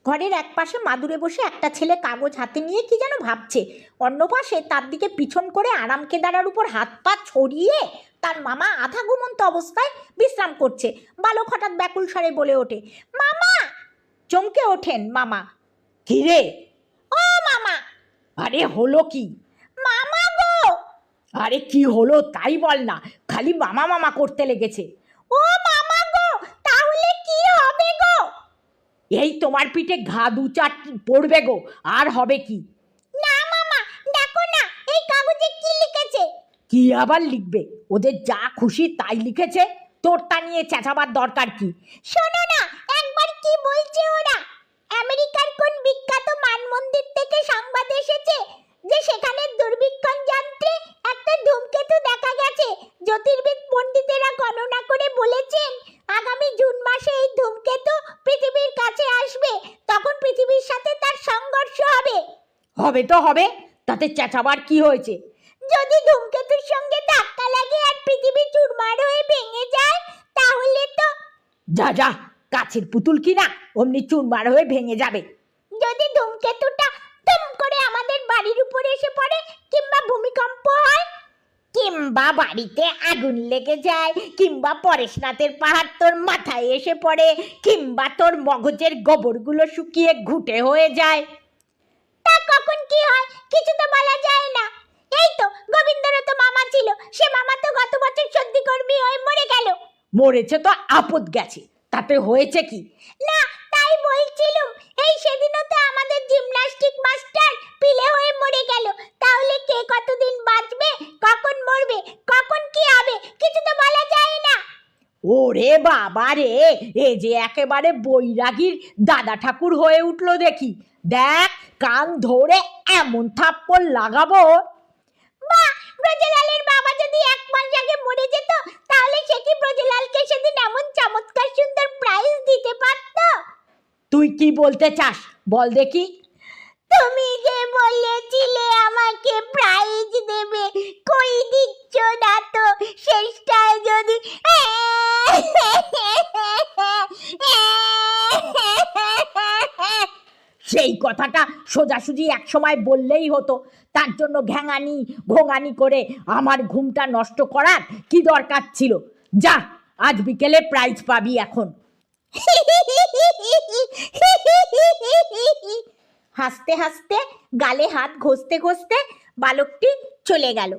ঘরের এক পাশে মাদুরে বসে একটা ছেলে কাগজ হাতে নিয়ে কি যেন ভাবছে, অন্য পাশে তার দিকে পিছন করে আরাম কেদারার উপর হাত পা ছড়িয়ে তার মামা আধা ঘুমন্ত অবস্থায় বিশ্রাম করছে। বালক হঠাৎ ব্যাকুল স্বরে বলে ওঠে, মামা! চমকে ওঠেন মামা। কি রে? ও মামা! আরে হলো কি? মামা গো! আরে কি হলো তাই বল না, খালি মামা মামা করতে লেগেছে। ও মামা গো, তাহলে কি হবে গো? এই তোমার পিঠে ঘা দু চার পড়বে গো, আর হবে কি? না মামা, দেখো না এই কাগজে কি লিখেছে। কি আবার লিখবে? ওদের যা খুশি তাই লিখেছে, তোর তা নিয়ে চেঁচাবার দরকার কি? শোনো না একবার কি বলছে ওরা। আমেরিকার কোন বিখ্যাত মানমন্দির থেকে সংবাদ এসেছে যে সেখানে দুর্বীক্ষণ যন্ত্রে একটা ধূমকেতু দেখা গেছে। জ্যোতির্বিদ পণ্ডিতেরা গণনা করে বলেছেন আগামী জুন মাসে এই ধূমকেতু পৃথিবীর কাছে আসবে, তখন পৃথিবীর সাথে তার সংঘর্ষ হবে। হবে তো হবে, তাতে চেঁচাবার কি হয়েছে? যদি ধূমকেতুর সঙ্গে ধাক্কা লাগে আর পৃথিবী চুরমার হয়ে ভেঙে যায় তাহলে তো যা যা, কাছের পুতুল কিনা অমনি চুরমার হয়ে ভেঙে যাবে। যদি ধূমকেতুটা দুম করে আমাদের বাড়ির উপরে এসে পড়ে কিংবা ভূমিকম্প হয়, কিংবা বাড়িতে আগুন লেগে যায়, কিংবা পরেশনাথের পাহাড় তোর মাথায় এসে পড়ে, কিংবা তোর মগজের গোবরগুলো শুকিয়ে ঘুটে হয়ে যায়, তা কখন কি হয় কিছু তো বলা যায় না। এই তো গোবিন্দরও তো মামা ছিল, সে মামা তো গত বছর সর্দিকর্মী হয়ে মরে গেল। মরেছে তো আপদ গেছে, তাতে হয়েছে কি? না তাই বলছিলুম, এই সেদিনও তো আমাদের জিমন্যাস্টিক মাস্টার পিলে হয়ে মরে গেল। তাহলে কে কতদিন বাঁচবে, কখন মরবে, কখন কি হবে কিছু তো বলা যায় না। ওরে বাবা রে, এ যে একেবারে বৈরাগীর দাদা ঠাকুর হয়ে উঠলো দেখি। দেখ কান ধরে এমন থাপ্পড় লাগাবো। বাহ, ব্রজলালের বাবা যদি এক মাস আগে মরে যেত তাহলে সে কি ব্রজলালকে সেদিন এমন চমৎকার সুন্দর প্রাইজ দিতে পারত? তুই কি বলতে চাস বল দেখি? তুমি যে বলেছিলে আমাকে প্রাইজ দেবে, কই দিচ্ছ না তো। শেষটায় যদি সেই কথাটা সোজাসুজি এক সময় বললেই হতো, তার জন্য ঘ্যাঙানি ঘোঙানি করে আমার ঘুমটা নষ্ট করার কি দরকার ছিল? যা, আজ বিকেলে প্রাইজ পাবি এখন। হাসতে হাসতে গালে হাত ঘষতে ঘষতে বালকটি চলে গেল।